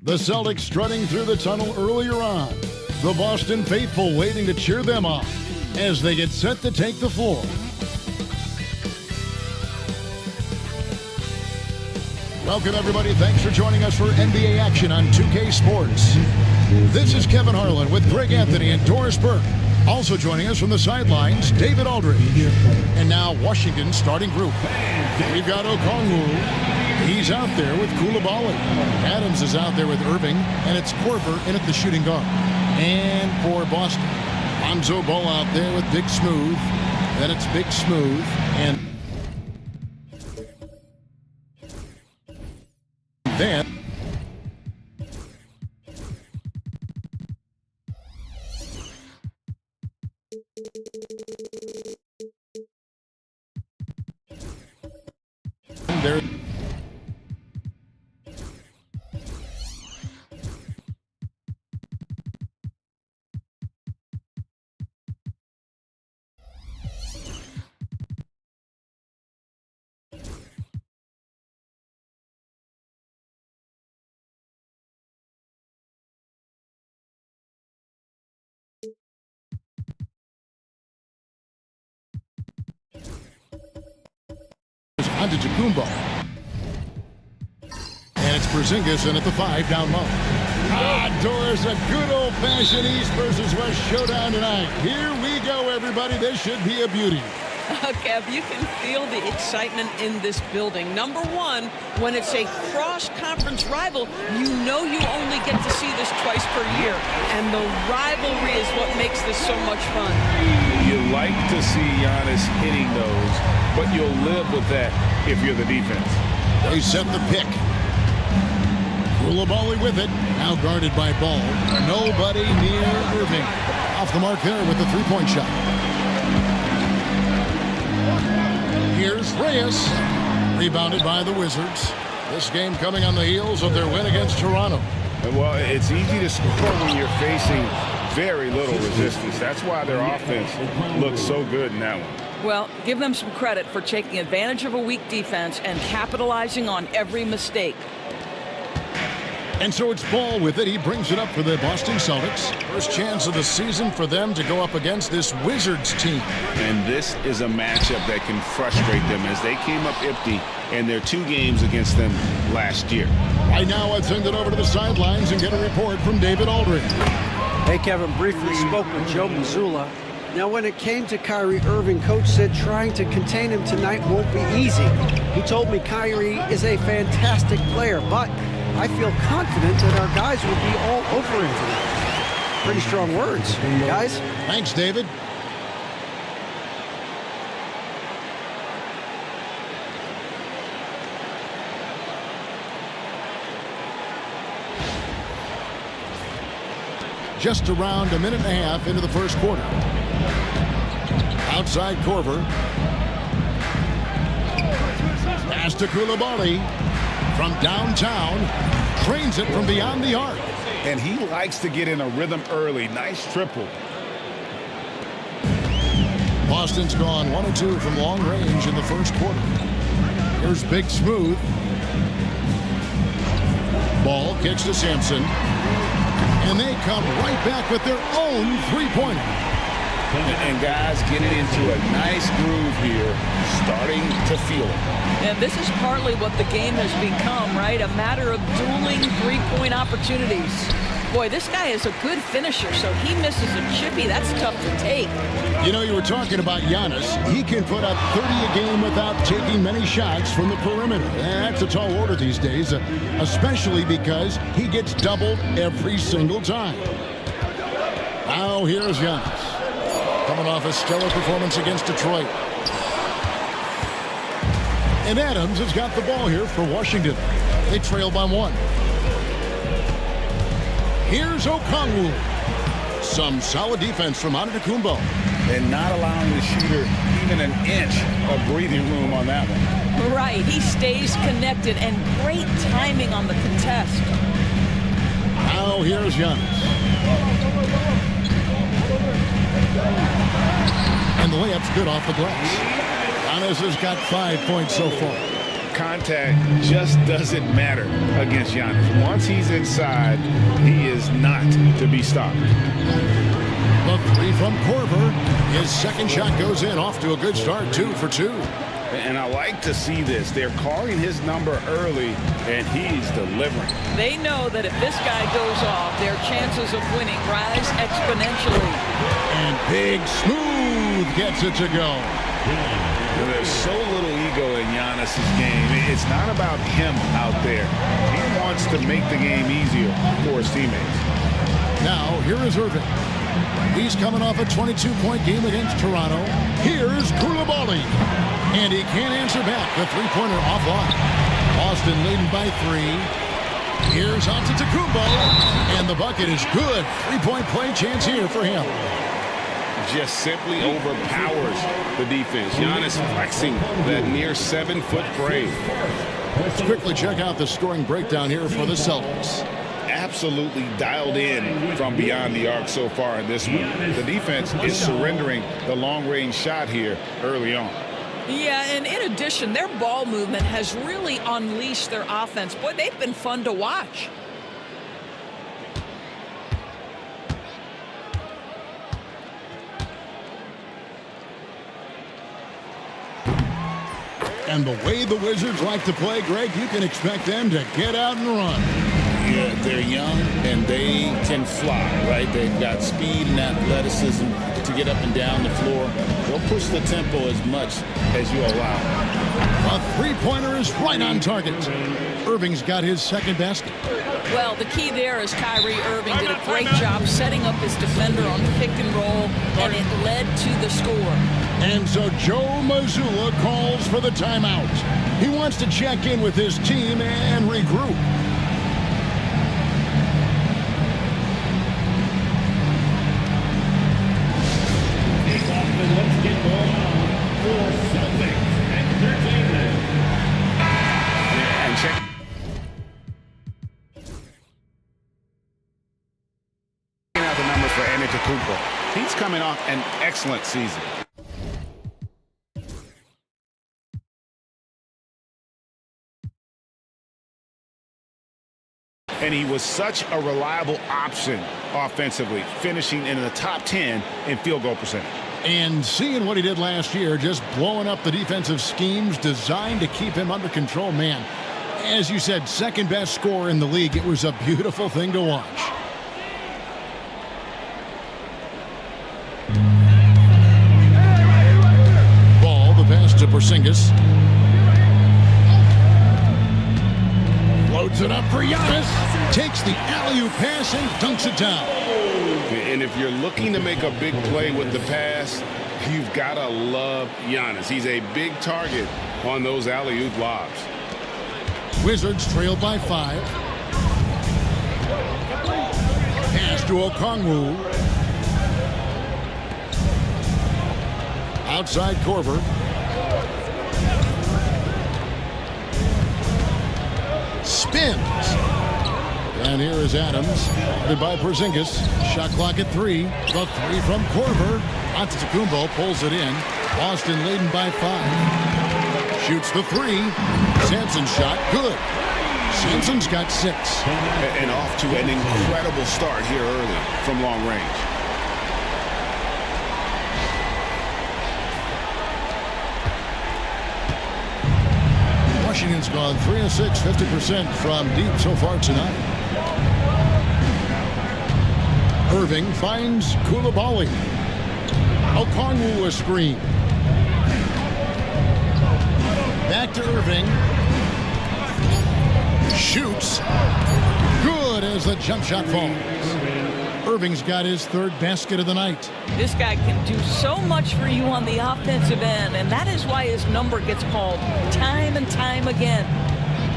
The Celtics strutting through the tunnel earlier on. The Boston faithful waiting to cheer them on as they get set to take the floor. Welcome, everybody. Thanks for joining us for NBA action on 2K Sports. This is Kevin Harlan with Greg Anthony and Doris Burke. Also joining us from the sidelines, David Aldridge. And now Washington's starting group. We've got Okongwu. He's out there with Coulibaly. Adams is out there with Irving. And it's Korver in at the shooting guard. And for Boston, Lonzo Ball out there with Big Smooth. Then it's Big Smooth. And then there. Onto Tacumbo. And it's Porzingis in at the 5 down low. Doris, a good old-fashioned East versus West showdown tonight. Here we go, everybody. This should be a beauty. Kev, you can feel the excitement in this building. Number one, when it's a cross-conference rival, you know you only get to see this twice per year. And the rivalry is what makes this so much fun. You like to see Giannis hitting those, but you'll live with that if you're the defense. They set the pick. Coulibaly with it. Now guarded by Ball. Nobody near Irving. Off the mark there with the three-point shot. Here's Reyes. Rebounded by the Wizards. This game coming on the heels of their win against Toronto. Well, it's easy to score when you're facing very little resistance. That's why their offense looks so good in that one. Well, give them some credit for taking advantage of a weak defense and capitalizing on every mistake. And so it's Ball with it. He brings it up for the Boston Celtics. First chance of the season for them to go up against this Wizards team. And this is a matchup that can frustrate them as they came up empty in their 2 games against them last year. Right now, I'd send it over to the sidelines and get a report from David Aldridge. Hey, Kevin, briefly spoke with Joe Mazzulla. Now, when it came to Kyrie Irving, Coach said trying to contain him tonight won't be easy. He told me Kyrie is a fantastic player, but I feel confident that our guys will be all over him tonight. Pretty strong words, guys. Thanks, David. Just around a minute and a half into the first quarter. Outside Korver. Pass to Coulibaly. From downtown, trains it from beyond the arc. And he likes to get in a rhythm early. Nice triple. Boston's gone 1 of 2 from long range in the first quarter. Here's Big Smooth. Ball kicks to Sampson. And they come right back with their own three-pointer. And guys getting into a nice groove here, starting to feel it. And this is partly what the game has become, right? A matter of dueling three-point opportunities. Boy, this guy is a good finisher, so he misses a chippy. That's tough to take. You know, you were talking about Giannis. He can put up 30 a game without taking many shots from the perimeter. That's a tall order these days, especially because he gets doubled every single time. Now here's Giannis. Coming off a stellar performance against Detroit. And Adams has got the ball here for Washington. They trail by 1. Here's Okongwu. Some solid defense from Antetokounmpo. And not allowing the shooter even an inch of breathing room on that one. Right, he stays connected and great timing on the contest. Now here's Giannis. And the layup's good off the glass. Giannis has got 5 points so far. contact just doesn't matter against Giannis. Once he's inside, he is not to be stopped. The three from Korver. His second shot goes in, off to a good start, 2 for 2. And I like to see this. They're calling his number early, and he's delivering. They know that if this guy goes off, their chances of winning rise exponentially. And Big Smooth gets it to go. There's so little ego in Giannis's game. It's not about him out there. He wants to make the game easier for his teammates. Now, here is Irving. He's coming off a 22-point game against Toronto. Here's Koulibaly. And he can't answer back. The three-pointer offline. Boston leading by 3. Here's Antetokounmpo. And the bucket is good. Three-point play chance here for him. Just simply overpowers the defense. Giannis flexing that near 7-foot frame. Let's quickly check out the scoring breakdown here for the Celtics. Absolutely dialed in from beyond the arc so far in this one. The defense is surrendering the long-range shot here early on. Yeah, and in addition, their ball movement has really unleashed their offense. Boy, they've been fun to watch. And the way the Wizards like to play, Greg, you can expect them to get out and run. Yeah, they're young and they can fly, right? They've got speed and athleticism to get up and down the floor. They'll push the tempo as much as you allow. A three-pointer is right on target. Irving's got his second basket. Well, the key there is Kyrie Irving did a great job setting up his defender on pick and roll, and it led to the score. And so Joe Mazzulla calls for the timeout. He wants to check in with his team and regroup. Let's get going on for Celtics Entertainment. And check out the numbers for Antetokounmpo. He's coming off an excellent season. And he was such a reliable option offensively, finishing in the top 10 in field goal percentage. And seeing what he did last year, just blowing up the defensive schemes designed to keep him under control, man. As you said, second best scorer in the league. It was a beautiful thing to watch. Ball, the pass to Porzingis. Loads it up for Giannis. Takes the alley-oop pass and dunks it down. And if you're looking to make a big play with the pass, you've got to love Giannis. He's a big target on those alley-oop lobs. Wizards trail by 5. Pass to Okongwu. Outside Korver. Spins. And here is Adams. Guarded by Porzingis. Shot clock at 3. The 3 from Korver. Antetokounmpo pulls it in. Boston leading by 5. Shoots the 3. Sampson's shot. Good. Sampson's got 6. And off to an incredible start here early from long range. Washington's gone 3 of 6, 50% from deep so far tonight. Irving finds Koulibaly. Okongwu a screen. Back to Irving. Shoots. Good as the jump shot falls. Irving's got his third basket of the night. This guy can do so much for you on the offensive end, and that is why his number gets called time and time again.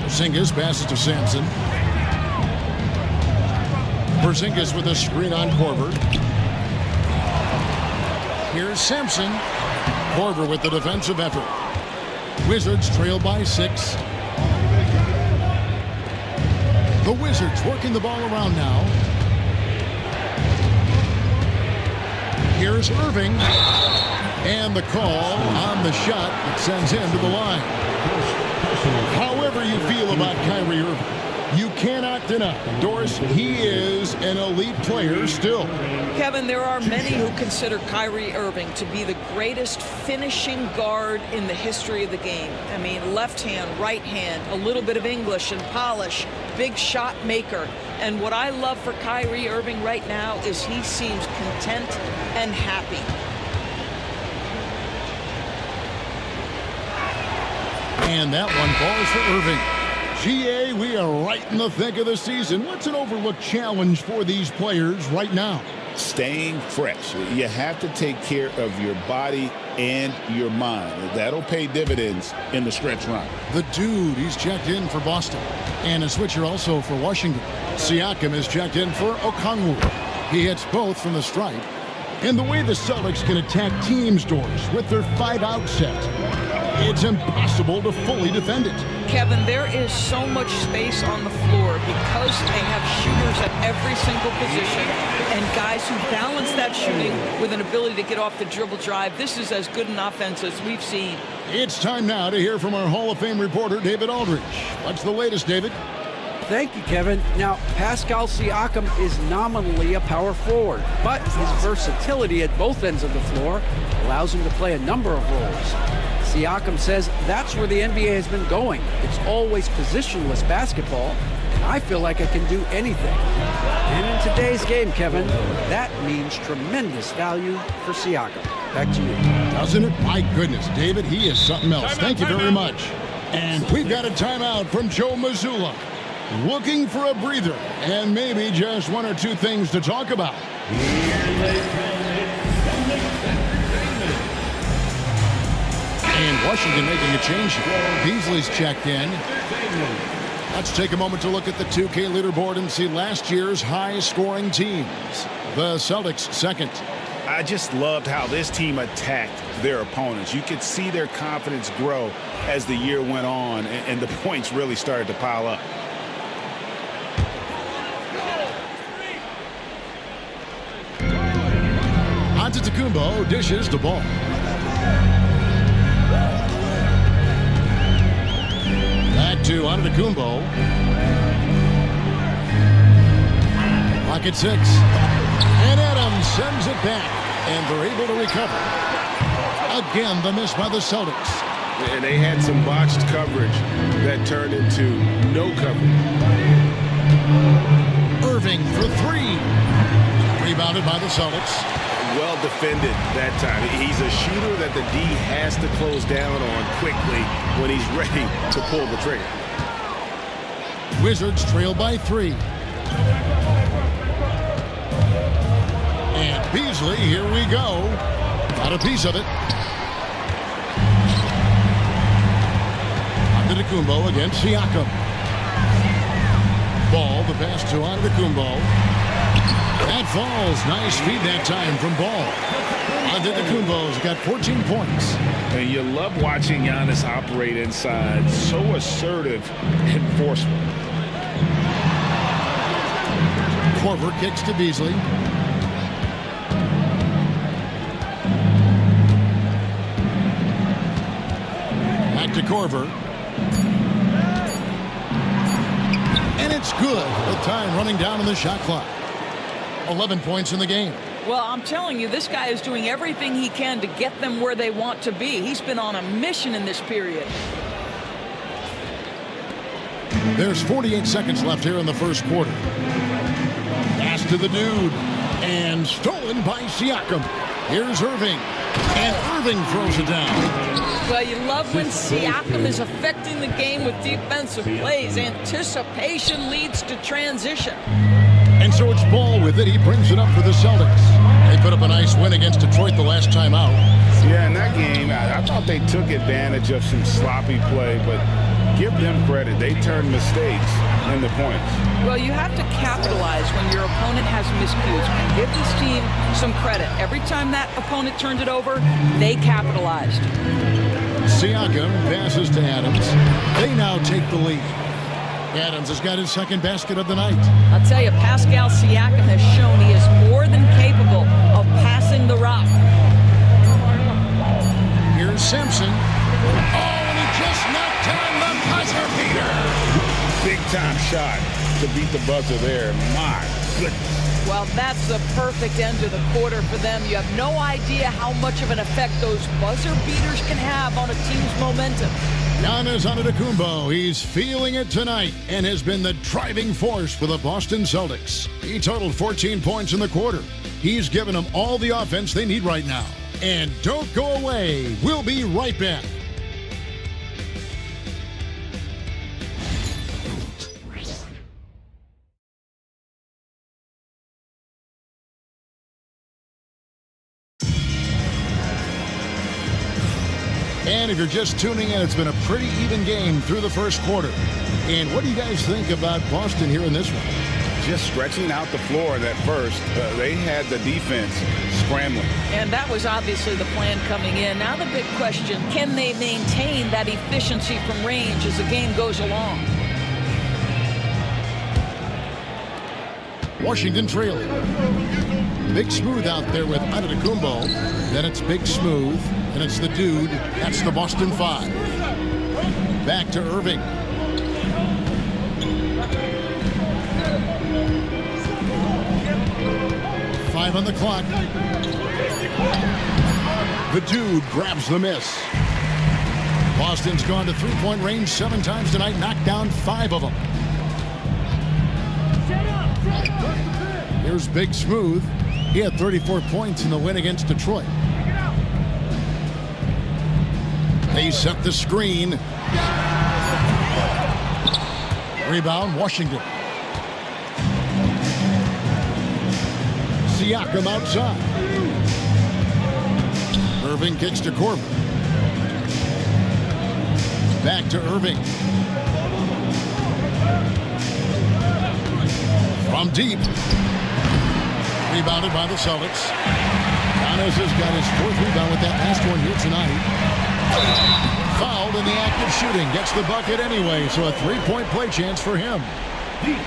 Porzingis passes to Sampson. Porzingis with a screen on Korver. Here's Sampson. Korver with the defensive effort. Wizards trail by 6. The Wizards working the ball around now. Here's Irving. And the call on the shot that sends him to the line. However you feel about Kyrie Irving, you cannot deny, Doris, he is an elite player still. Kevin, there are many who consider Kyrie Irving to be the greatest finishing guard in the history of the game. I mean, left hand, right hand, a little bit of English and polish, big shot maker. And what I love for Kyrie Irving right now is he seems content and happy. And that one falls for Irving. GA, we are right in the thick of the season. What's an overlooked challenge for these players right now? Staying fresh. You have to take care of your body and your mind. That'll pay dividends in the stretch run. The dude, he's checked in for Boston. And a switcher also for Washington. Siakam is checked in for Okongwu. He hits both from the stripe. And the way the Celtics can attack teams, Doors, with their 5-out set, it's impossible to fully defend it. Kevin, there is so much space on the floor because they have shooters at every single position and guys who balance that shooting with an ability to get off the dribble drive. This is as good an offense as we've seen. It's time now to hear from our Hall of Fame reporter, David Aldridge. What's the latest, David? Thank you, Kevin. Now, Pascal Siakam is nominally a power forward, but his versatility at both ends of the floor allows him to play a number of roles. Siakam says that's where the NBA has been going. It's always positionless basketball, and I feel like I can do anything. And in today's game, Kevin, that means tremendous value for Siakam. Back to you. Doesn't it? My goodness, David, he is something else. Thank you very much. And we've got a timeout from Joe Mazzulla. Looking for a breather and maybe just one or two things to talk about. And Washington making a change. Beasley's checked in. Let's take a moment to look at the 2K leaderboard and see last year's high-scoring teams. The Celtics second. I just loved how this team attacked their opponents. You could see their confidence grow as the year went on, and the points really started to pile up. Antetokounmpo dishes the ball. Back to Antetokounmpo. Pocket 6. And Adams sends it back. And they're able to recover. Again, the miss by the Celtics. And they had some botched coverage that turned into no coverage. Irving for 3. Rebounded by the Celtics. Well defended that time. He's a shooter that the D has to close down on quickly when he's ready to pull the trigger. Wizards trail by 3. And Beasley, here we go. Got a piece of it. Antetokounmpo against Siakam. Ball, the pass to Antetokounmpo. That falls. Nice feed that time from Ball. Antetokounmpo's got 14 points. And you love watching Giannis operate inside. So assertive and forceful. Korver kicks to Beasley. Back to Korver. And it's good. The time running down on the shot clock. 11 points in the game. Well, I'm telling you, this guy is doing everything he can to get them where they want to be. He's been on a mission in this period. There's 48 seconds left here in the first quarter. Pass to the dude. And stolen by Siakam. Here's Irving. And Irving throws it down. Well, you love when Siakam is affecting the game with defensive plays. Anticipation leads to transition. And so it's Ball with it. He brings it up for the Celtics. They put up a nice win against Detroit the last time out. Yeah, in that game, I thought they took advantage of some sloppy play, but give them credit. They turned mistakes into points. Well, you have to capitalize when your opponent has miscues. And give this team some credit. Every time that opponent turned it over, they capitalized. Siakam passes to Adams. They now take the lead. Adams has got his second basket of the night. I'll tell you, Pascal Siakam has shown he is more than capable of passing the rock. Here's Simpson. Oh, and he just knocked down the to beat the buzzer there. My goodness. Well, that's the perfect end to the quarter for them. You have no idea how much of an effect those buzzer beaters can have on a team's momentum. Giannis Antetokounmpo, he's feeling it tonight and has been the driving force for the Boston Celtics. He totaled 14 points in the quarter. He's given them all the offense they need right now. And don't go away. We'll be right back. And if you're just tuning in, it's been a pretty even game through the first quarter. And what do you guys think about Boston here in this one? Just stretching out the floor that first. They had the defense scrambling. And that was obviously the plan coming in. Now the big question, can they maintain that efficiency from range as the game goes along? Washington trailing. Big Smooth out there with Antetokounmpo. Then it's Big Smooth. And it's the dude. That's the Boston Five. Back to Irving. Five on the clock. The dude grabs the miss. Boston's gone to three-point range 7 times tonight, knocked down 5 of them. Here's Big Smooth. He had 34 points in the win against Detroit. They set the screen. Rebound, Washington. Siakam outside. Irving kicks to Corbin. Back to Irving. From deep. Rebounded by the Celtics. Giannis has got his 4th rebound with that last one here tonight. Fouled in the act of shooting. Gets the bucket anyway, so a 3-point play chance for him.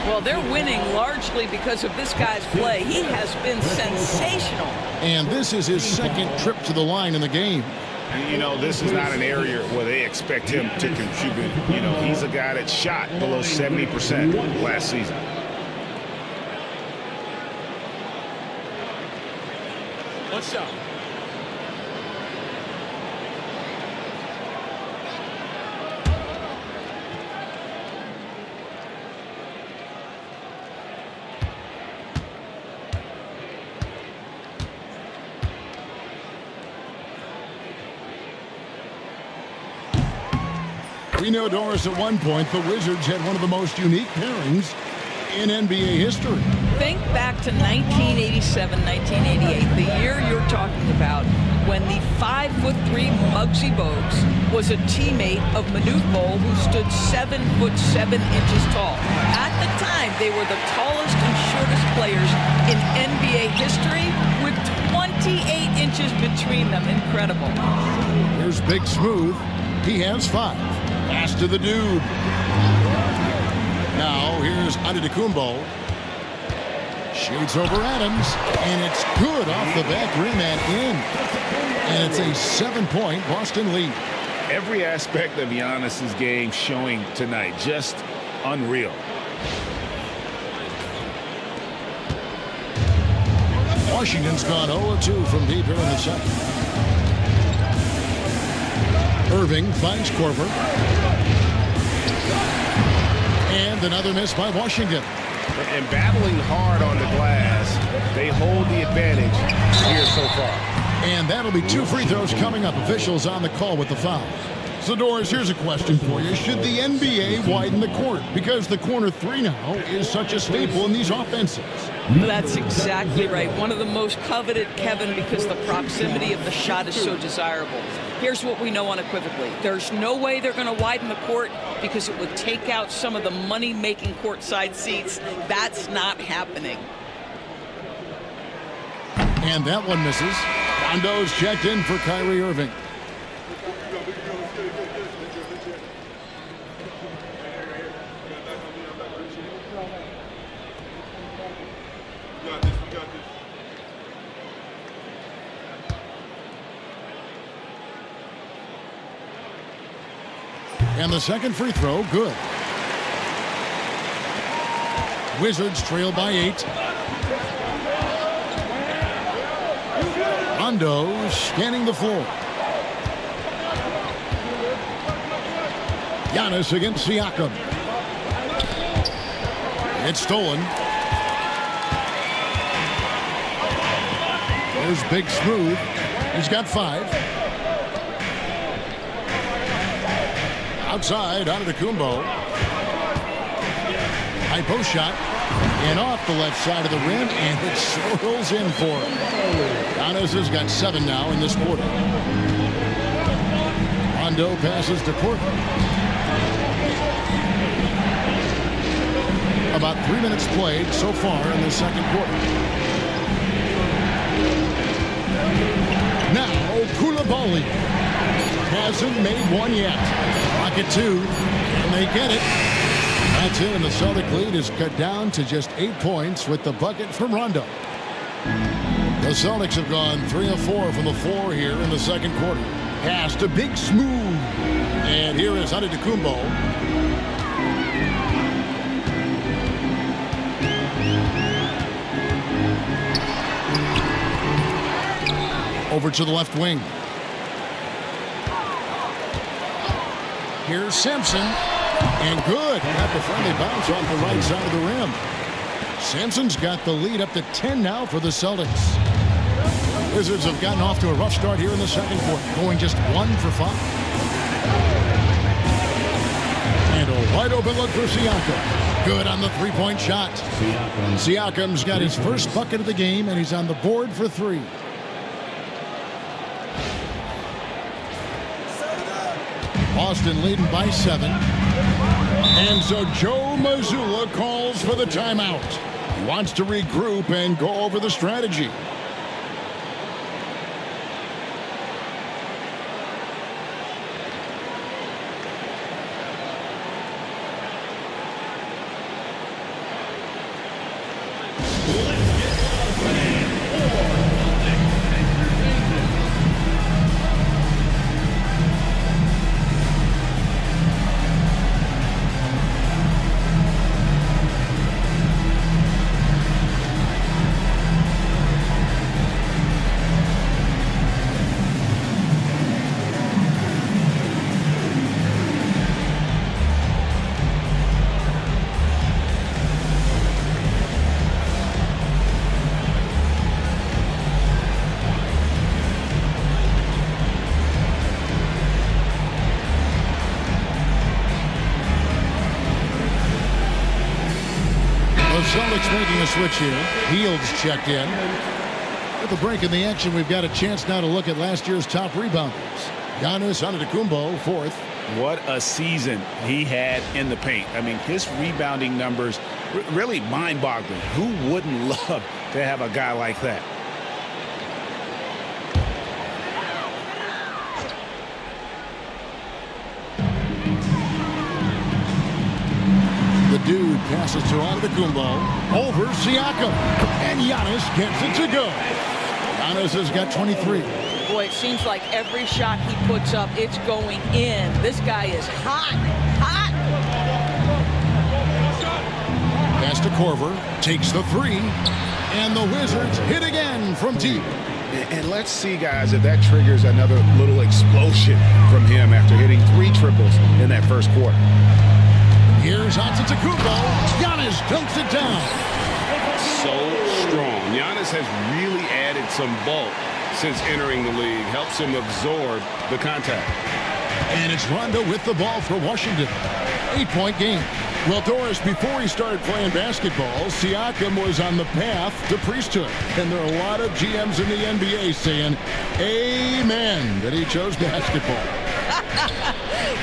Well, they're winning largely because of this guy's play. He has been sensational. And this is his 2nd trip to the line in the game. You know, this is not an area where they expect him to contribute. You know, he's a guy that shot below 70% last season. What's up? We know, Doris, at one point, the Wizards had one of the most unique pairings in NBA history. Think back to 1987, 1988, the year you're talking about, when the 5'3" Muggsy Bogues was a teammate of Manute Bol, who stood 7'7" tall. At the time, they were the tallest and shortest players in NBA history, with 28 inches between them. Incredible. Here's Big Smooth. He has 5. Pass to the dude. Now here's Antetokounmpo. Shoots over Adams, and it's good off the back rim and in. And it's a 7-point Boston lead. Every aspect of Giannis's game showing tonight, just unreal. Washington's gone 0-2 from deep here in the second. Irving finds Korver. And another miss by Washington. And battling hard on the glass, they hold the advantage here so far. And that'll be 2 free throws coming up. Officials on the call with the foul. So, Doris, here's a question for you. Should the NBA widen the court? Because the corner 3 now is such a staple in these offenses. That's exactly right. One of the most coveted, Kevin, because the proximity of the shot is so desirable. Here's what we know unequivocally. There's no way they're going to widen the court because it would take out some of the money-making courtside seats. That's not happening. And that one misses. Rondo's checked in for Kyrie Irving. And the second free throw, good. Wizards trail by 8. Rondo scanning the floor. Giannis against Siakam. It's stolen. There's Big Smooth. He's got 5. Outside, Antetokounmpo. High post shot. And off the left side of the rim, and it swirls in for him. Giannis has got 7 now in this quarter. Rondo passes to Porter. About 3 minutes played so far in the second quarter. Now, Koulibaly hasn't made one yet. Rocket 2, and they get it. That's it, and the Celtic lead is cut down to just 8 points with the bucket from Rondo. The Celtics have gone 3 of 4 from the floor here in the second quarter. Pass to Big Smooth. And here is Antetokounmpo. Over to the left wing. Here's Simpson. And good. Got the friendly bounce off the right side of the rim. Simpson's got the lead up to 10 now for the Celtics. Wizards have gotten off to a rough start here in the second quarter, going just 1 for 5. And a wide open look for Siakam. Good on the three-point shot. Siakam's got his first bucket of the game, and he's on the board for 3. Boston leading by 7. And so Joe Mazzulla calls for the timeout. He wants to regroup and go over the strategy. Celtics making a switch here. Fields checked in. With the break in the action, we've got a chance now to look at last year's top rebounders. Giannis Antetokounmpo, 4th. What a season he had in the paint. I mean, his rebounding numbers really mind-boggling. Who wouldn't love to have a guy like that? The dude passes to Antetokounmpo. Over Siakam. And Giannis gets it to go. Giannis has got 23. Boy, it seems like every shot he puts up, it's going in. This guy is hot. Hot. Pass to Korver. Takes the 3. And the Wizards hit again from deep. And let's see, guys, if that triggers another little explosion from him after hitting 3 triples in that first quarter. Here's Antetokounmpo. Giannis dunks it down. So strong. Giannis has really added some bulk since entering the league. Helps him absorb the contact. And it's Rondo with the ball for Washington. 8-point game. Well, Doris, before he started playing basketball, Siakam was on the path to priesthood. And there are a lot of GMs in the NBA saying, amen, that he chose basketball.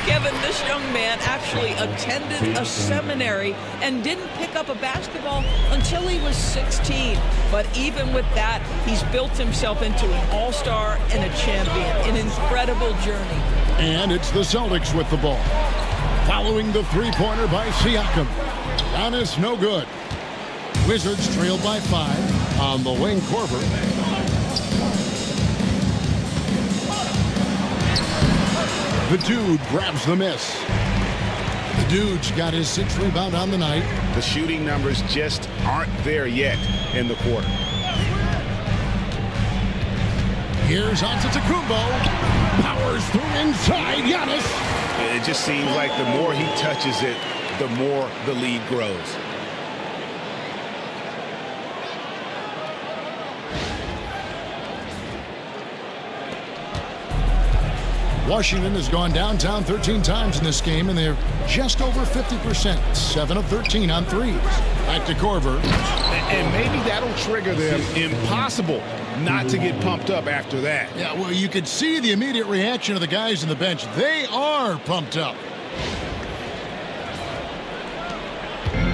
Kevin, this young man actually attended a seminary and didn't pick up a basketball until he was 16. But even with that, he's built himself into an all-star and a champion. An incredible journey. And it's the Celtics with the ball. Following the three-pointer by Siakam. Giannis, no good. Wizards trail by 5 on the wing. Korver. The dude grabs the miss. The Dude's got his 6th rebound on the night. The shooting numbers just aren't there yet in the quarter. Here's Antetokounmpo. Powers through inside. Giannis. It just seems like the more he touches it, the more the lead grows. Washington has gone downtown 13 times in this game, and they're just over 50%. 7 of 13 on threes. Back to Korver. And maybe that'll trigger them. Impossible not to get pumped up after that. Yeah, well, you could see the immediate reaction of the guys on the bench. They are pumped up.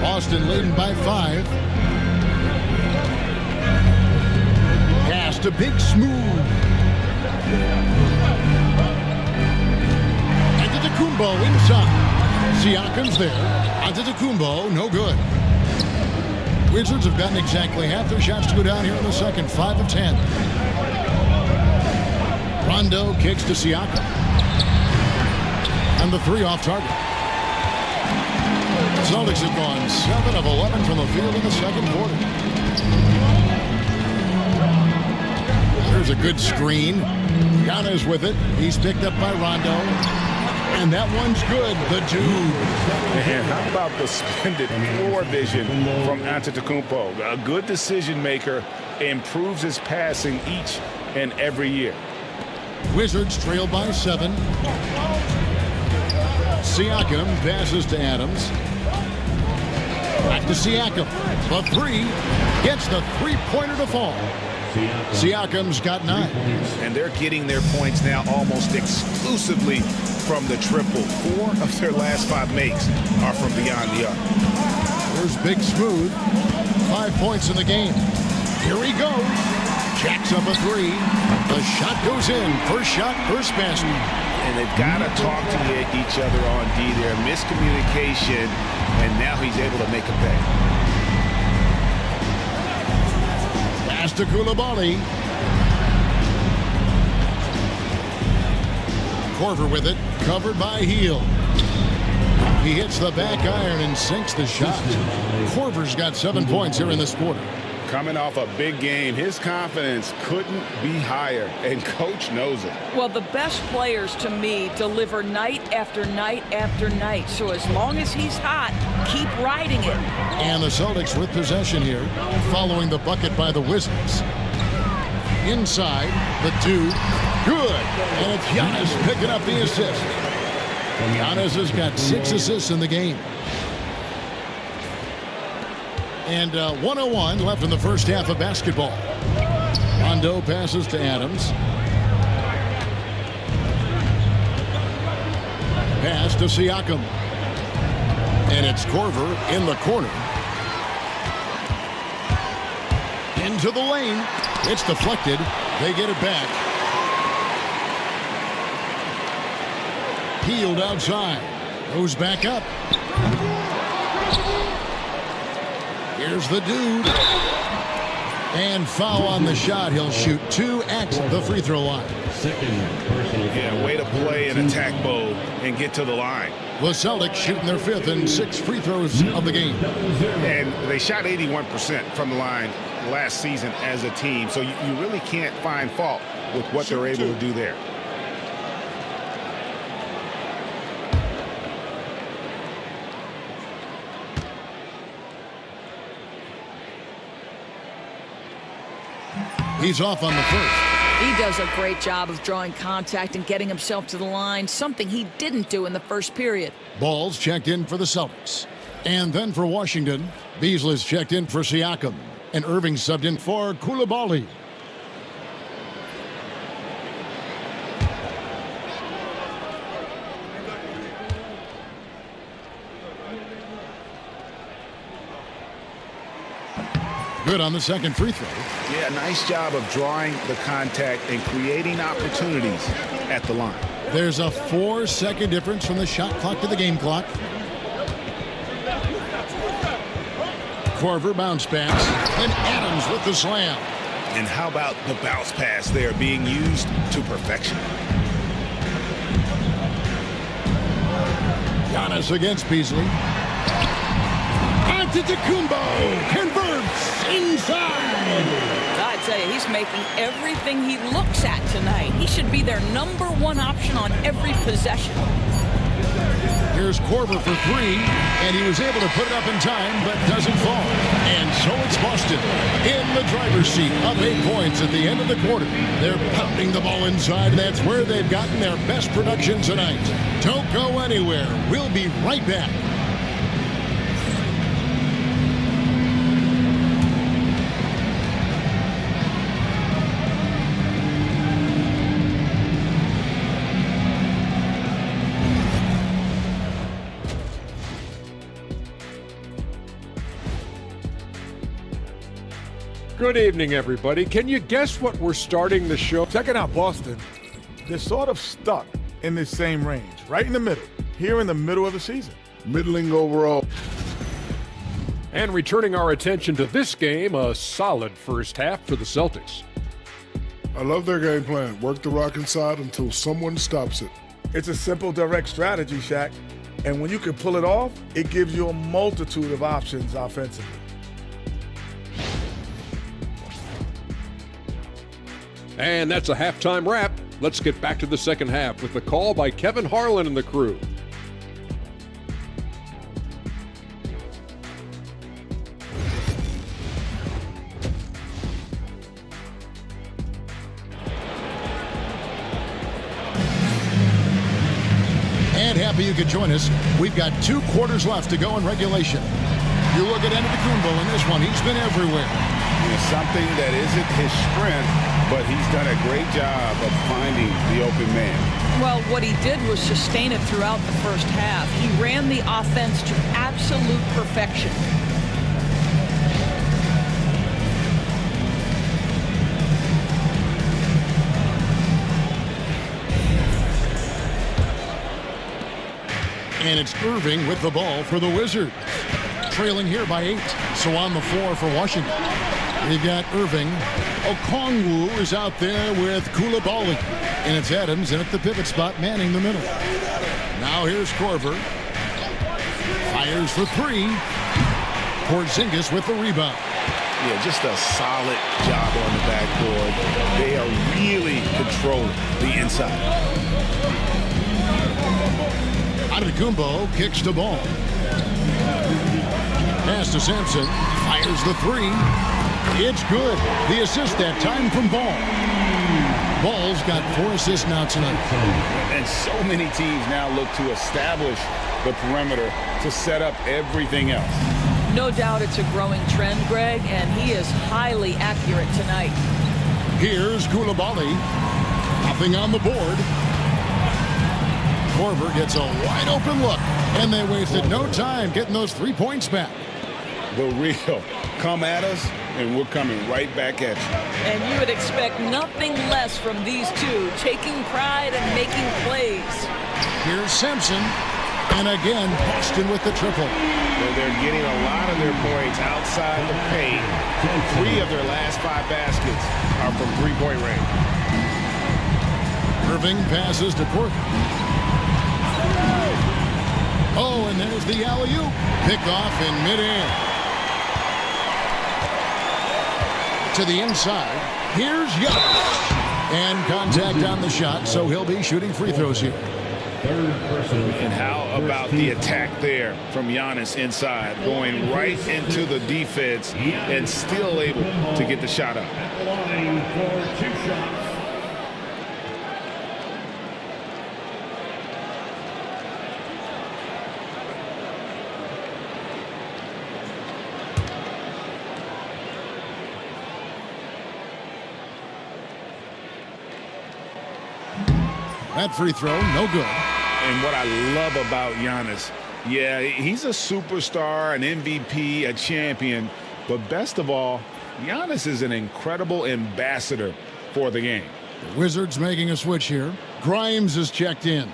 Boston leading by 5. Pass to Big Smooth. Antetokounmpo inside. Siakam's there. Antetokounmpo, no good. Wizards have gotten exactly half their shots to go down here in the second. 5 of 10. Rondo kicks to Siakam. And the 3 off target. The Celtics have gone 7 of 11 from the field in the second quarter. There's a good screen. Giannis with it. He's picked up by Rondo. And that one's good. The Dude. And how about the splendid floor vision from Antetokounmpo? A good decision maker, improves his passing each and every year. Wizards trail by 7. Siakam passes to Adams. Back to Siakam. The 3 gets the 3-pointer to fall. Siakam's got 9. And they're getting their points now almost exclusively from the triple. 4 of their last 5 makes are from beyond the arc. There's Big Smooth. 5 points in the game. Here he goes. Jacks up a 3. The shot goes in. First shot, first basket. And they've got to talk to each other on D there. Miscommunication, and now he's able to make a pay. Pass to Koulibaly. Korver with it, covered by Heel. He hits the back iron and sinks the shot. Korver's got 7 points here in this quarter. Coming off a big game, his confidence couldn't be higher, and coach knows it. Well, the best players to me deliver night after night after night. So as long as he's hot, keep riding it. And the Celtics with possession here, following the bucket by the Wizards. Inside, the Dude. Good. And it's Giannis picking up the assist. Giannis has got 6 assists in the game. And 1:01 left in the first half of basketball. Rondo passes to Adams. Pass to Siakam. And it's Korver in the corner. Into the lane. It's deflected. They get it back. Healed outside. Goes back up. Here's the Dude. And foul on the shot. He'll shoot 2 at the free throw line. Yeah, way to play in attack mode and get to the line. The Celtics shooting their 5th and 6th free throws of the game. And they shot 81% from the line last season as a team. So you really can't find fault with what they're able to do there. He's off on the first. He does a great job of drawing contact and getting himself to the line, something he didn't do in the first period. Ball's checked in for the Celtics. And then for Washington, Beasley's checked in for Siakam. And Irving subbed in for Koulibaly. Good on the second free throw. Yeah, nice job of drawing the contact and creating opportunities at the line. There's a 4-second difference from the shot clock to the game clock. Korver bounce pass, and Adams with the slam. And how about the bounce pass there being used to perfection? Giannis against Beasley. Antetokounmpo converts inside. I tell you, he's making everything he looks at tonight. He should be their #1 option on every possession. Here's Korver for three, and he was able to put it up in time, but doesn't fall. And so it's Boston in the driver's seat, up 8 points at the end of the quarter. They're pounding the ball inside. That's where they've gotten their best production tonight. Don't go anywhere. We'll be right back. Good evening, everybody. Can you guess what we're starting the show? Checking out Boston. They're sort of stuck in this same range, right in the middle, here in the middle of the season. Middling overall. And returning our attention to this game, a solid first half for the Celtics. I love their game plan. Work the rock inside until someone stops it. It's a simple, direct strategy, Shaq. And when you can pull it off, it gives you a multitude of options offensively. And that's a halftime wrap. Let's get back to the second half with the call by Kevin Harlan and the crew. And happy you could join us. We've got 2 quarters left to go in regulation. You look at Antetokounmpo in this one. He's been everywhere. Something that isn't his strength, but he's done a great job of finding the open man. Well, what he did was sustain it throughout the first half. He ran the offense to absolute perfection. And it's Irving with the ball for the Wizards. Trailing here by 8. So on the floor for Washington. They've got Irving. Okongwu is out there with Koulibaly. And it's Adams in at the pivot spot, manning the middle. Now here's Korver. Fires for 3. Porzingis with the rebound. Yeah, just a solid job on the backboard. They are really controlling the inside. Antetokounmpo kicks the ball. Pass to Sampson. Fires the 3. It's good. The assist that time from Ball. Ball's got 4 assists now tonight. And so many teams now look to establish the perimeter to set up everything else. No doubt it's a growing trend, Greg, and he is highly accurate tonight. Here's Koulibaly. Nothing on the board. Korver gets a wide open look, and they wasted no time getting those 3 points back. The real come at us, and we're coming right back at you. And you would expect nothing less from these two, taking pride and making plays. Here's Simpson, and again, Boston with the triple. Well, they're getting a lot of their points outside the paint. 3 of their last 5 baskets are from three-point range. Irving passes to Korver. Oh, and there's the alley-oop. Pick off in midair. To the inside. Here's Giannis. And contact on the shot, so he'll be shooting free throws here. And how about the attack there from Giannis inside, going right into the defense and still able to get the shot up. Line for 2 shots. That free throw, no good. And what I love about Giannis, yeah, he's a superstar, an MVP, a champion, but best of all, Giannis is an incredible ambassador for the game. The Wizards making a switch here. Grimes is checked in.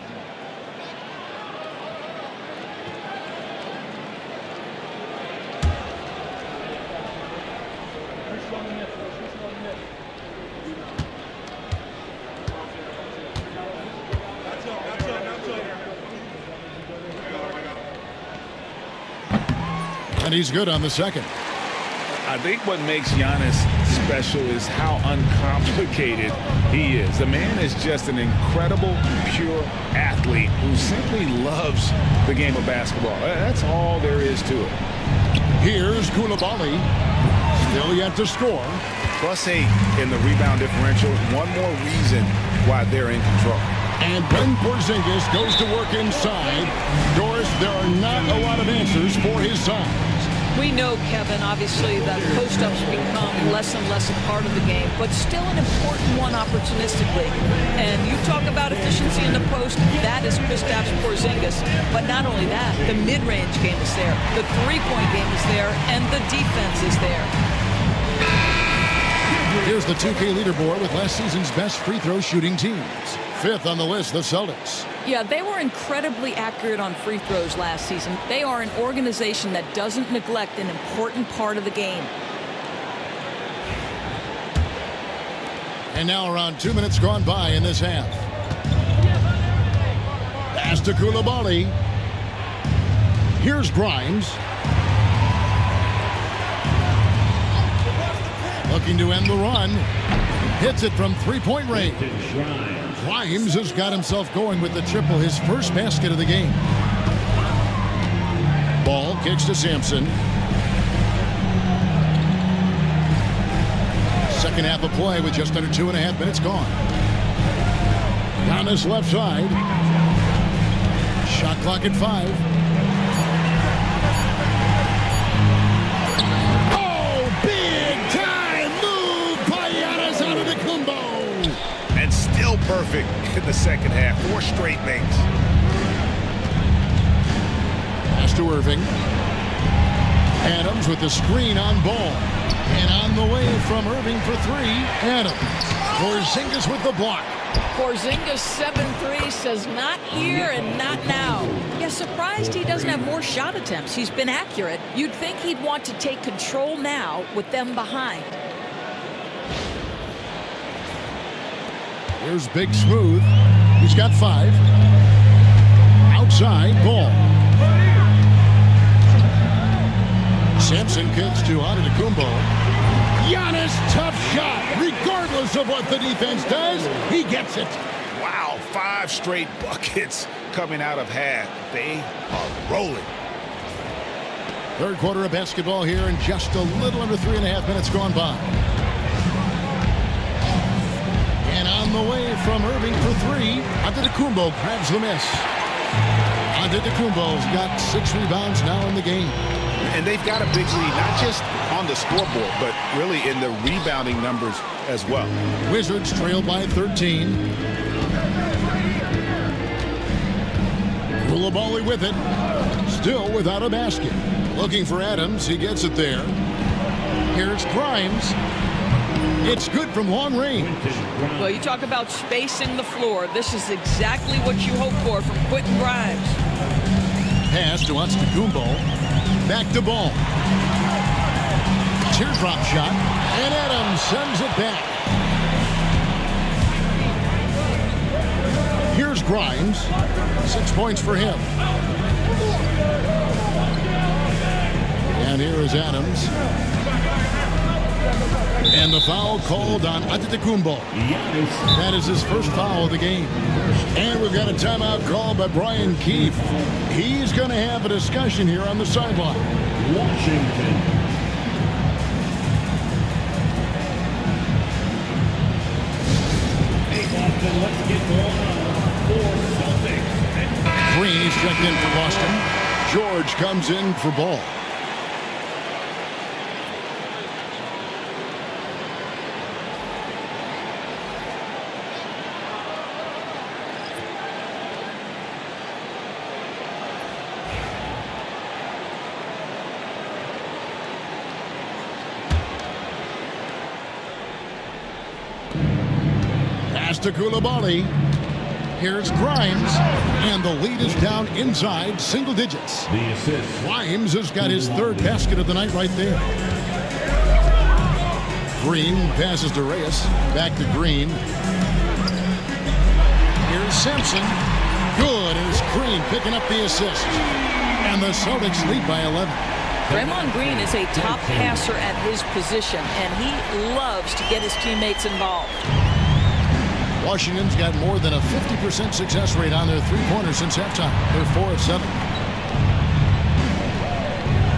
And he's good on the second. I think what makes Giannis special is how uncomplicated he is. The man is just an incredible, pure athlete who simply loves the game of basketball. That's all there is to it. Here's Koulibaly. Still yet to score. +8 in the rebound differential. One more reason why they're in control. And when Porzingis goes to work inside, Doris, there are not a lot of answers for his size. We know, Kevin, obviously, that post-ups become less and less a part of the game, but still an important one opportunistically. And you talk about efficiency in the post, that is Kristaps Porzingis. But not only that, the mid-range game is there, the three-point game is there, and the defense is there. Here's the 2K leaderboard with last season's best free throw shooting teams. 5th on the list, the Celtics. Yeah, they were incredibly accurate on free throws last season. They are an organization that doesn't neglect an important part of the game. And now around 2 minutes gone by in this half. Pass to Koulibaly. Here's Grimes. Looking to end the run. Hits it from three-point range. Grimes has got himself going with the triple, his first basket of the game. Ball kicks to Sampson. Second half of play with just under 2.5 minutes gone. Down this left side. Shot clock at 5. Oh, big time move by Giannis out of the combo. And still perfect in the second half. 4 straight makes. Pass to Irving. Adams with the screen on Ball. And on the way from Irving for 3, Adams. Porzingis with the block. Porzingis 7-3 says not here and not now. Yeah, surprised he doesn't have more shot attempts. He's been accurate. You'd think he'd want to take control now with them behind. Here's Big Smooth. He's got 5. Outside, Ball. Sampson kicks to Antetokounmpo. Giannis, tough shot. Regardless of what the defense does, he gets it. Wow, 5 straight buckets coming out of half. They are rolling. Third quarter of basketball here in just a little under 3.5 minutes gone by. And on the way from Irving for 3, Antetokounmpo grabs the miss. Antetokounmpo's got 6 rebounds now in the game. And they've got a big lead, not just on the scoreboard, but really in the rebounding numbers as well. Wizards trail by 13. Koulibaly with it. Still without a basket. Looking for Adams. He gets it there. Here's Grimes. It's good from long range. Well, you talk about spacing the floor. This is exactly what you hope for from Quentin Grimes. Pass to Antetokounmpo. Back to Ball. Teardrop shot. And Adams sends it back. Here's Grimes. 6 points for him. And here is Adams. And the foul called on Antetokounmpo. That is his first foul of the game. And we've got a timeout called by Brian Keefe. He's going to have a discussion here on the sideline. Washington. Let's get going for Celtics. Green is checked in for Boston. George comes in for Ball. To Koulibaly. Here's Grimes, and the lead is down inside single digits. The assist. Grimes has got his 3rd basket of the night right there. Green passes to Reyes. Back to Green. Here's Sampson. Good, and it's Green picking up the assist. And the Celtics lead by 11. Draymond Green is a top passer at his position, and he loves to get his teammates involved. Washington's got more than a 50% success rate on their three-pointers since halftime. They're 4 of 7.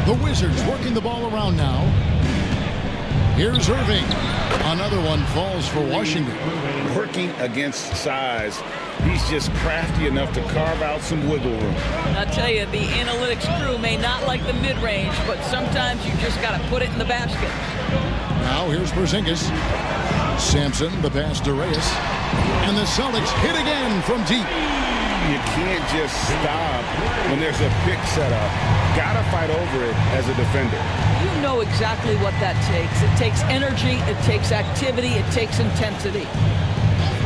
The Wizards working the ball around now. Here's Irving. Another one falls for Washington. Working against size, he's just crafty enough to carve out some wiggle room. I tell you, the analytics crew may not like the mid-range, but sometimes you just got to put it in the basket. Now here's Porzingis. Sampson, the pass to Reyes. And the Celtics hit again from deep. You can't just stop when there's a pick set up. Gotta fight over it as a defender. You know exactly what that takes. It takes energy, it takes activity, it takes intensity.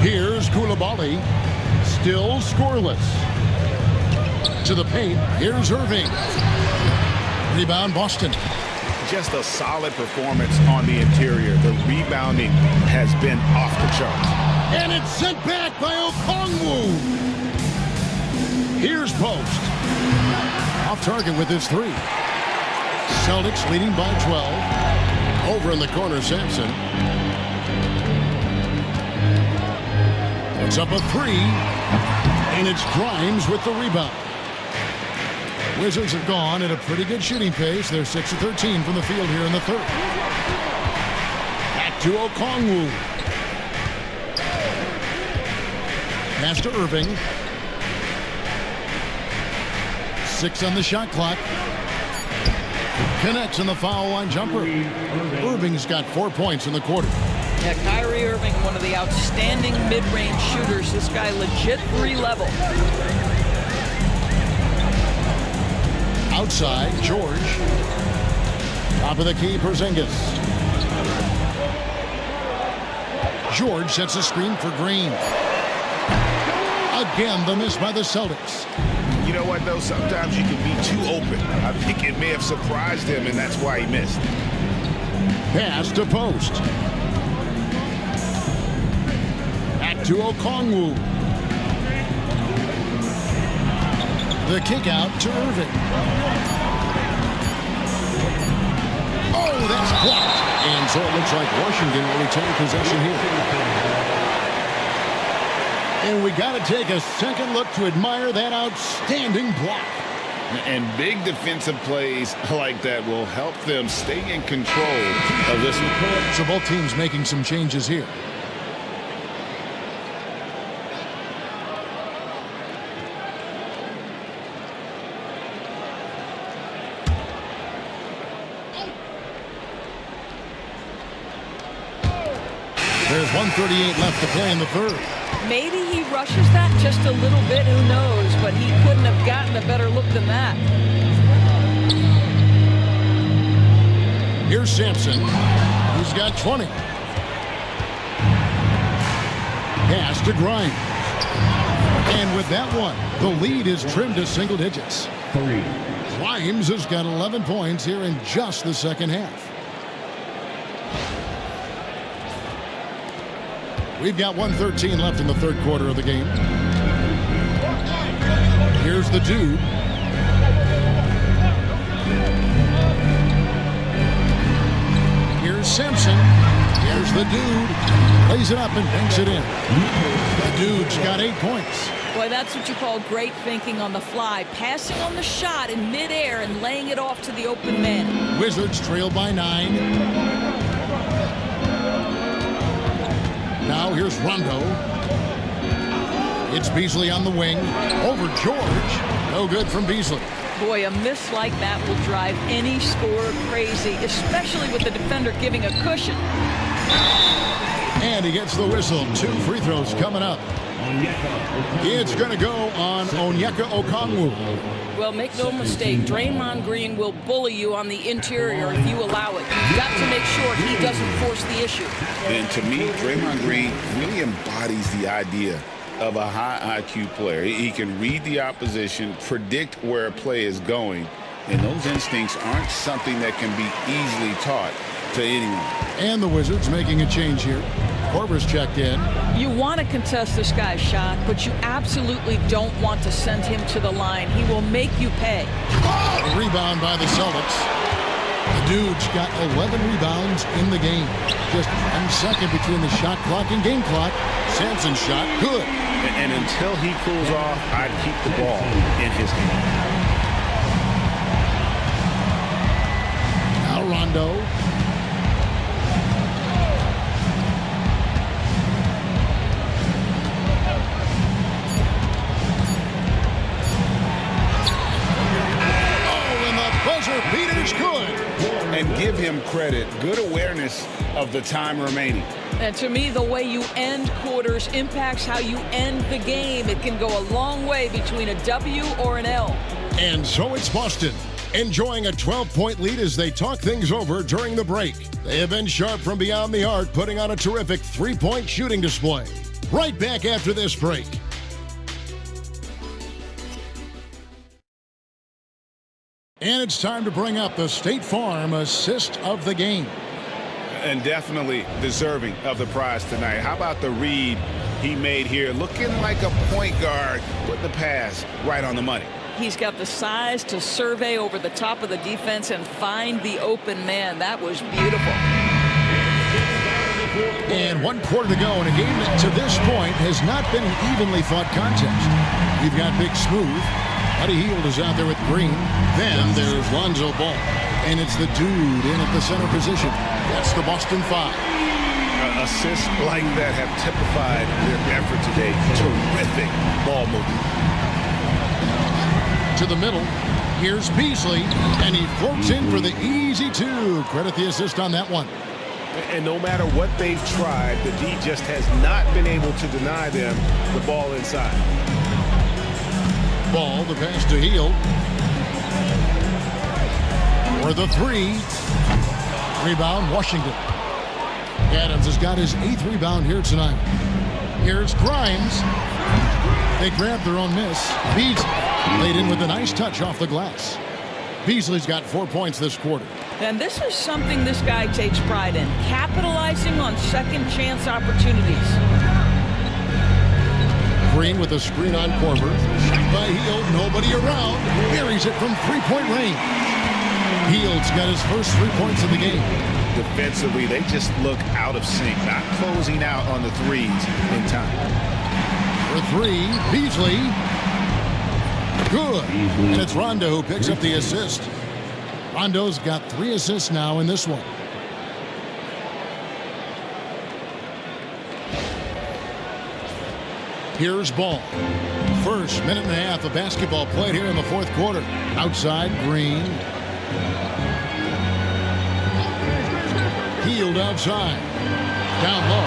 Here's Koulibaly. Still scoreless. To the paint. Here's Irving. Rebound Boston. Just a solid performance on the interior. The rebounding has been off the charts. And it's sent back by Okongwu. Here's Post. Off target with his 3. Celtics leading by 12. Over in the corner, Sampson. It's up a 3. And it's Grimes with the rebound. Wizards have gone at a pretty good shooting pace. They're 6 of 13 from the field here in the third. Back to Okongwu. Pass to Irving. 6 on the shot clock. Connects on the foul line jumper. Irving's got 4 points in the quarter. Yeah, Kyrie Irving, one of the outstanding mid-range shooters. This guy legit 3-level. Outside, George. Top of the key, Porzingis. George sets a screen for Green. Again, the miss by the Celtics. You know what, though? Sometimes you can be too open. I think it may have surprised him, and that's why he missed. Pass to Post. Back to Okongwu. The kick out to Irving. Oh, that's blocked. And so it looks like Washington will retain possession here. And we got to take a second look to admire that outstanding block. And big defensive plays like that will help them stay in control of this one. So both teams making some changes here. There's 1:38 left to play in the third. Maybe he rushes that just a little bit, who knows, but he couldn't have gotten a better look than that. Here's Sampson. He's got 20. Pass to Grimes. And with that one, the lead is trimmed to single digits. Grimes has got 11 points here in just the second half. We've got 1:13 left in the third quarter of the game. Here's the dude. Here's Simpson. Here's the dude. Lays it up and banks it in. The dude's got 8 points. Boy, that's what you call great thinking on the fly. Passing on the shot in midair and laying it off to the open man. Wizards trail by 9. Now here's Rondo. It's Beasley on the wing. Over George. No good from Beasley. Boy, a miss like that will drive any scorer crazy, especially with the defender giving a cushion. And he gets the whistle. 2 free throws coming up. It's going to go on Onyeka Okongwu. Well, make no mistake, Draymond Green will bully you on the interior if you allow it. You've got to make sure he doesn't force the issue. And to me, Draymond Green really embodies the idea of a high IQ player. He can read the opposition, predict where a play is going, and those instincts aren't something that can be easily taught to anyone. And the Wizards making a change here. Korver's checked in. You want to contest this guy's shot, but you absolutely don't want to send him to the line. He will make you pay. A rebound by the Celtics. The dude's got 11 rebounds in the game. Just 1 second between the shot clock and game clock. Sampson's shot, good. And until he cools off, I'd keep the ball in his hand. Now Rondo. Oh, and the buzzer beater's good. And give him credit. Good awareness of the time remaining. And to me, the way you end quarters impacts how you end the game. It can go a long way between a W or an L. And so it's Boston, enjoying a 12-point lead as they talk things over during the break. They have been sharp from beyond the arc, putting on a terrific three-point shooting display. Right back after this break. And it's time to bring up the State Farm assist of the game. And definitely deserving of the prize tonight. How about the read he made here? Looking like a point guard. Put the pass right on the money. He's got the size to survey over the top of the defense and find the open man. That was beautiful. And 1 quarter to go in a game that to this point has not been an evenly fought contest. You've got Big Smooth. Buddy Hield is out there with Green. Then there's Lonzo Ball. And it's the dude in at the center position. That's the Boston Five. Assists like that have typified their effort today. Terrific ball movement. To the middle. Here's Beasley. And he floats in for the easy two. Credit the assist on that one. And no matter what they've tried, the D just has not been able to deny them the ball inside. Ball, the pass to Hield. For the three. Rebound, Washington. Adams has got his 8th rebound here tonight. Here's Grimes. They grab their own miss. Beasley laid in with a nice touch off the glass. Beasley's got 4 points this quarter. And this is something this guy takes pride in, capitalizing on second chance opportunities. Green with a screen on Korver. Shot by Hield, nobody around. Buries it from three-point range. Hield's got his first 3 points of the game. Defensively, they just look out of sync, not closing out on the threes in time. For three, Beasley. Good. And it's Rondo who picks up the assist. Rondo's got 3 assists now in this one. Here's Ball. First minute and a half of basketball played here in the 4th quarter. Outside, Green. Hield outside. Down low.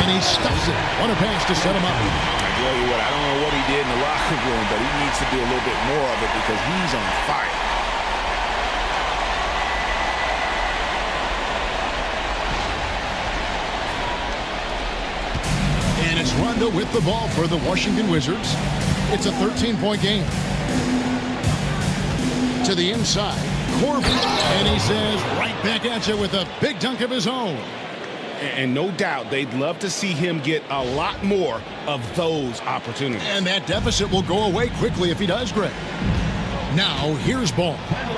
And he stuffs it. What a pass to set him up. I tell you what, I don't know what he did in the locker room, but he needs to do a little bit more of it because he's on fire. And it's Rondo with the ball for the Washington Wizards. It's a 13-point game. To the inside, Korver. And he says, right back at you with a big dunk of his own. And no doubt they'd love to see him get a lot more of those opportunities. And that deficit will go away quickly if he does, Greg. Now, here's Ball.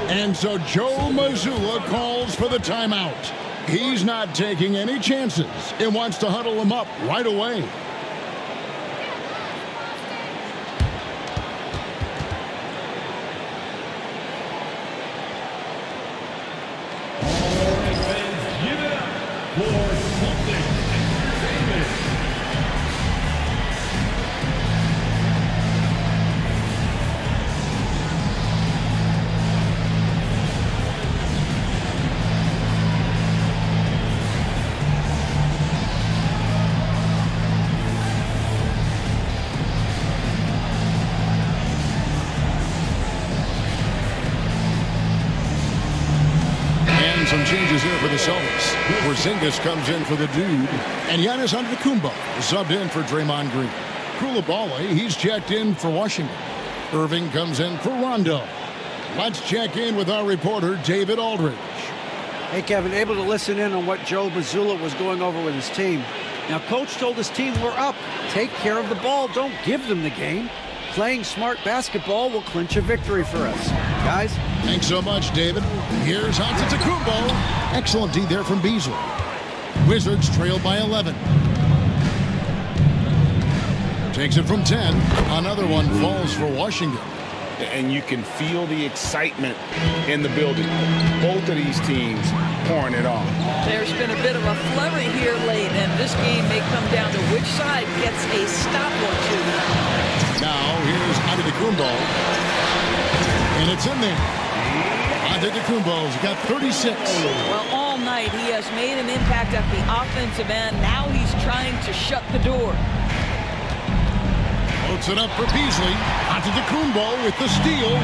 And so Joe Mazzulla calls for the timeout. He's not taking any chances and wants to huddle him up right away. Give it up for Celtics Entertainment. Some changes here for the Celtics. Porzingis comes in for the dude. And Giannis Antetokounmpo subbed in for Draymond Green. Koulibaly, he's checked in for Washington. Irving comes in for Rondo. Let's check in with our reporter, David Aldridge. Hey, Kevin, able to listen in on what Joe Mazzulla was going over with his team. Now, Coach told his team, we're up. Take care of the ball. Don't give them the game. Playing smart basketball will clinch a victory for us. Guys? Thanks so much, David. Here's Antetokounmpo. Excellent D there from Beasley. Wizards trail by 11. Takes it from 10. Another one falls for Washington. And you can feel the excitement in the building. Both of these teams pouring it on. There's been a bit of a flurry here late, and this game may come down to which side gets a stop or two. Now, here's Antetokounmpo. And it's in there. Antetokounmpo's got 36. Well, all night he has made an impact at the offensive end. Now he's trying to shut the door. Puts it up for Beasley. Antetokounmpo with the steal.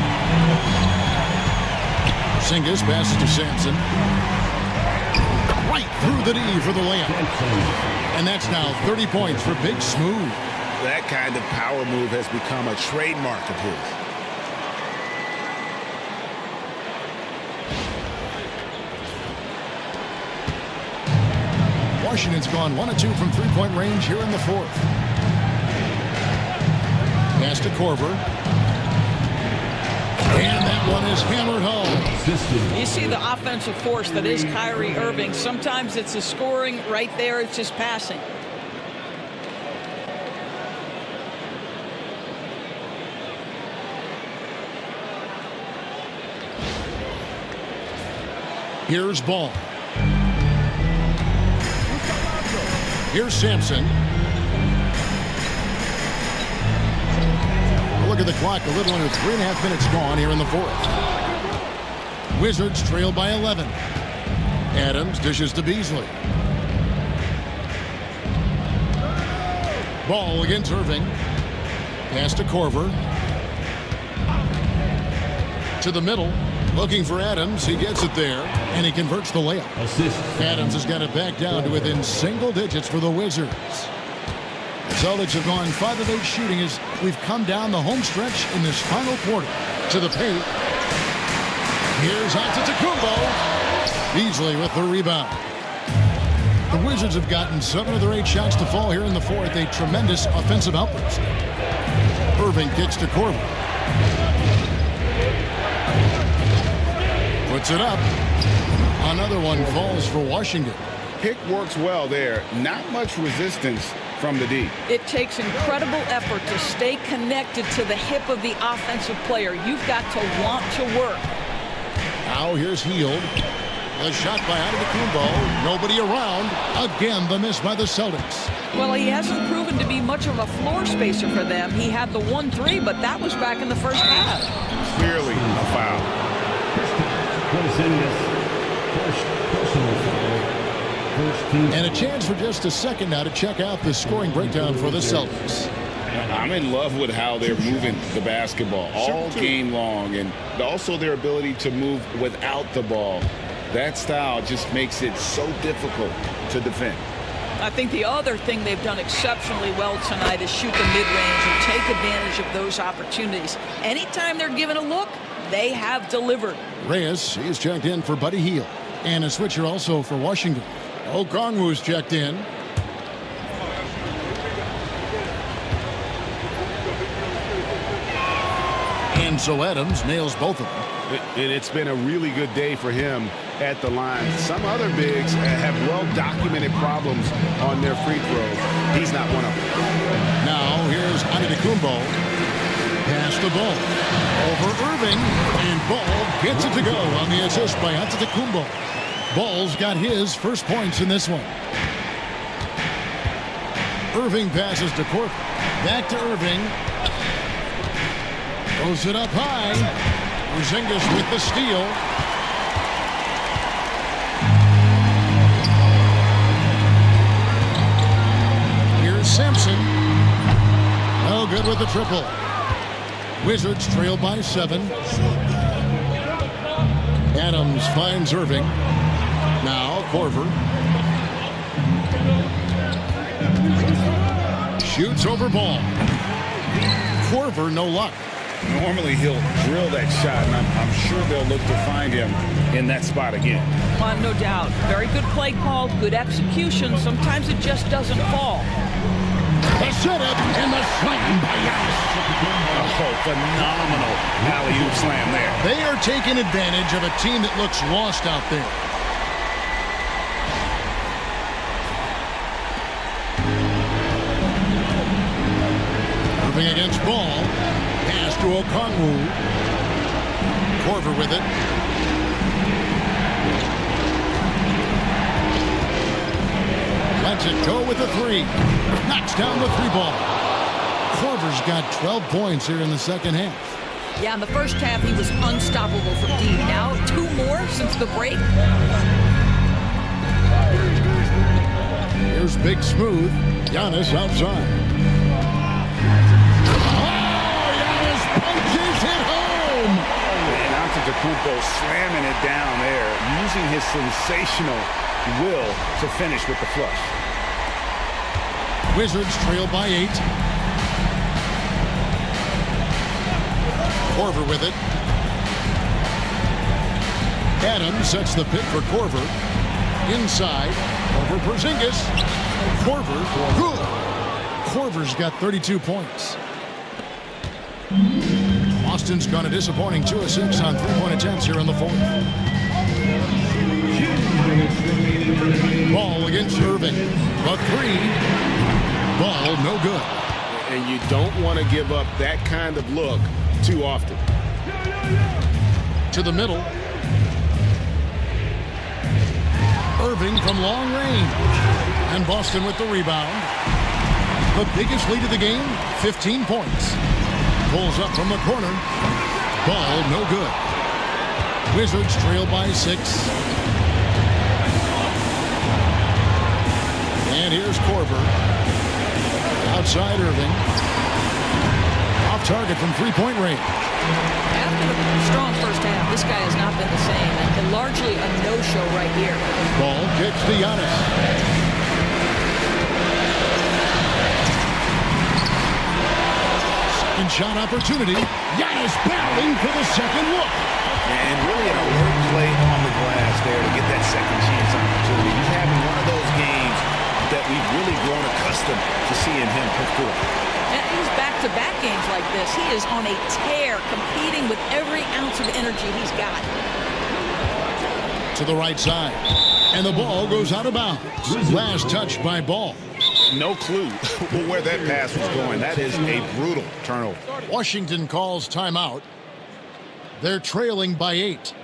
Porzingis passes to Sampson. Right through the D for the layup. And that's now 30 points for Big Smooth. That kind of power move has become a trademark of his. Washington's gone 1 of 2 from three-point range here in the fourth. Pass to Korver. And that one is hammered home. You see the offensive force that is Kyrie Irving. Sometimes it's the scoring. Right there, it's just passing. Here's Ball. Here's Sampson. Look at the clock. A little under 3.5 minutes gone here in the fourth. Wizards trail by 11. Adams dishes to Beasley. Ball against Irving. Pass to Korver. To the middle. Looking for Adams. He gets it there, and he converts the layup. Adams has got it back down to within single digits for the Wizards. The Celtics have gone 5 of 8 shooting as we've come down the home stretch in this final quarter. To the paint. Here's Antetokounmpo. Beasley with the rebound. The Wizards have gotten 7 of their 8 shots to fall here in the fourth. A tremendous offensive outburst. Irving kicks to Korver. Puts it up. Another one falls for Washington. Pick works well there. Not much resistance from the D. It takes incredible effort to stay connected to the hip of the offensive player. You've got to want to work. Now here's Hield. The shot by Antetokounmpo. Nobody around. Again, the miss by the Celtics. Well, he hasn't proven to be much of a floor spacer for them. He had the 1-3, but that was back in the first half. Clearly a foul. And a chance for just a second now to check out the scoring breakdown for the Celtics. I'm in love with how they're moving the basketball all game long, and also their ability to move without the ball. That style just makes it so difficult to defend. I think the other thing they've done exceptionally well tonight is shoot the mid-range and take advantage of those opportunities. Anytime they're given a look, they have delivered. Reyes is checked in for Buddy Hield. And a switcher also for Washington. Okongwu's checked in. And so Adams nails both of them. And it's been a really good day for him at the line. Some other bigs have well-documented problems on their free throws. He's not one of them. Now here's Antetokounmpo. Pass the ball over Irving, and Ball gets it to go on the assist by Antetokounmpo. Ball's got his first points in this one. Irving passes to Korver. Back to Irving. Throws it up high. Porzingis with the steal. Here's Sampson. Oh, good with the triple. Wizards trail by 7. Adams finds Irving. Now Korver. Shoots over Ball. Korver, no luck. Normally he'll drill that shot, and I'm sure they'll look to find him in that spot again. No doubt. Very good play call, good execution. Sometimes it just doesn't fall. The setup and the slam by Giannis. Oh, phenomenal alley-oop slam there. They are taking advantage of a team that looks lost out there. Moving against Ball. Pass to Okongwu. Korver with it. Lets it go with a three. Knocks down the three ball. Korver's got 12 points here in the second half. Yeah, in the first half, he was unstoppable from deep. Now, 2 more since the break. Here's Big Smooth. Giannis outside. Giannis punches it home. And Antetokounmpo slamming it down there, using his sensational will to finish with the flush. Wizards trail by 8. Korver with it. Adams sets the pick for Korver. Inside, over Porzingis. Korver, good. Korver's got 32 points. Boston's gone a disappointing 2 of 6 on 3-point attempts here in the fourth. Ball against Irving. A 3. Ball no good. And you don't want to give up that kind of look too often. To the middle. Irving from long range. And Boston with the rebound. The biggest lead of the game, 15 points. Pulls up from the corner. Ball no good. Wizards trail by 6. And here's Korver. Outside Irving. Off target from 3-point range. After the strong first half, this guy has not been the same, and largely a no-show right here. Ball kicks to Giannis. Second shot opportunity. Giannis battling for the second look. And really an alert play on the glass there to get that second chance opportunity. He's having one of those games that we've really grown accustomed to seeing him perform. And he's back-to-back games like this. He is on a tear, competing with every ounce of energy he's got. To the right side. And the ball goes out of bounds. Last touch by Ball. No clue where that pass was going. That is a brutal turnover. Washington calls timeout. They're trailing by 8.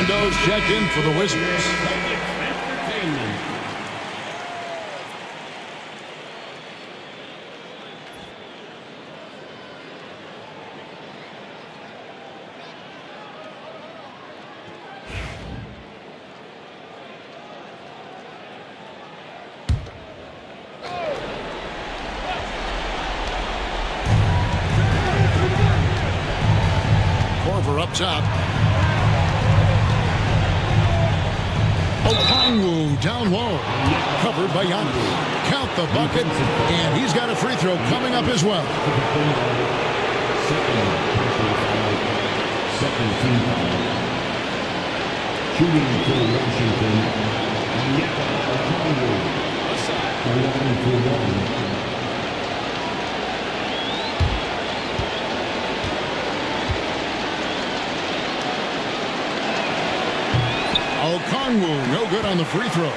Rondo's checked in for the Wizards. Up top. Okongwu down low. Covered by Giannis. Count the bucket. And he's got a free throw coming up as well. Second team foul. Shooting for Washington. Okongwu. 11 for 1. Okongwu, no good on the free throw.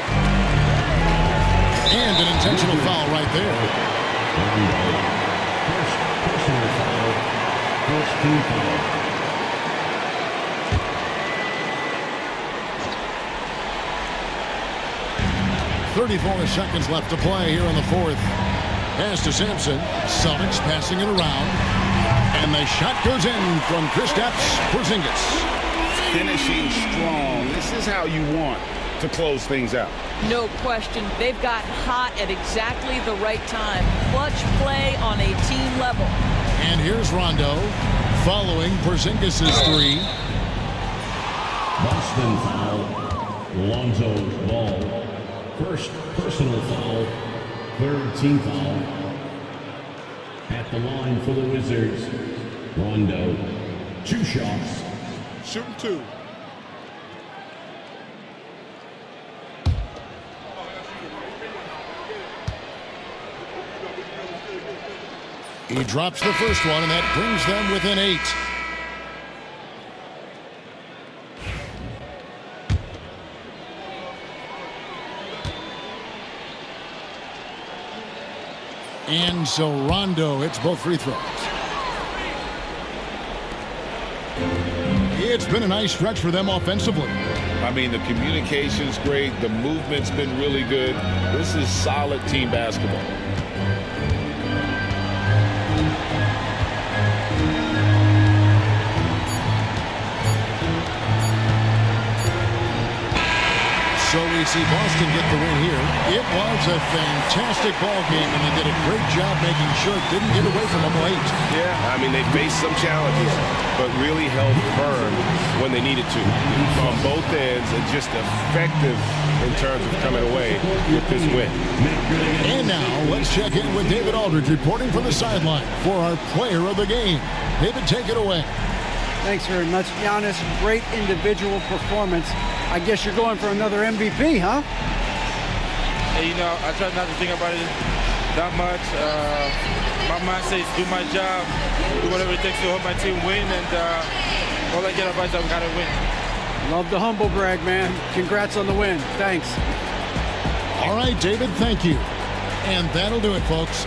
And an intentional foul right there. First personal foul. First team foul. .34 seconds left to play here in the fourth. Pass to Sampson. Celtics passing it around. And the shot goes in from Kristaps Porzingis. Finishing strong. This is how you want to close things out. No question. They've got hot at exactly the right time. Clutch play on a team level. And here's Rondo following Porzingis' 3. Boston foul. Lonzo Ball. First personal foul. Third team foul. At the line for the Wizards, Rondo. 2 shots. Shooting 2. He drops the first one, and that brings them within 8. And so Rondo hits both free throws. It's been a nice stretch for them offensively. I mean, the communication's great. The movement's been really good. This is solid team basketball. So we see Boston get the win here. It was a fantastic ball game, and they did a great job making sure it didn't get away from them late. Yeah, I mean, they faced some challenges, but really held firm when they needed to. On both ends, and just effective in terms of coming away with this win. And now, let's check in with David Aldridge reporting from the sideline for our player of the game. David, take it away. Thanks very much, Giannis. Great individual performance. I guess you're going for another MVP, huh? Hey, you know, I try not to think about it that much. My mindset is do my job, do whatever it takes to help my team win, and all I get about is I've got to win. Love the humble brag, man. Congrats on the win. Thanks. All right, David, thank you. And that'll do it, folks.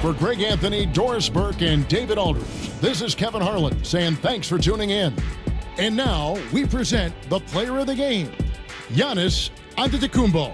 For Greg Anthony, Doris Burke, and David Aldridge, this is Kevin Harlan saying thanks for tuning in. And now we present the player of the game, Giannis Antetokounmpo.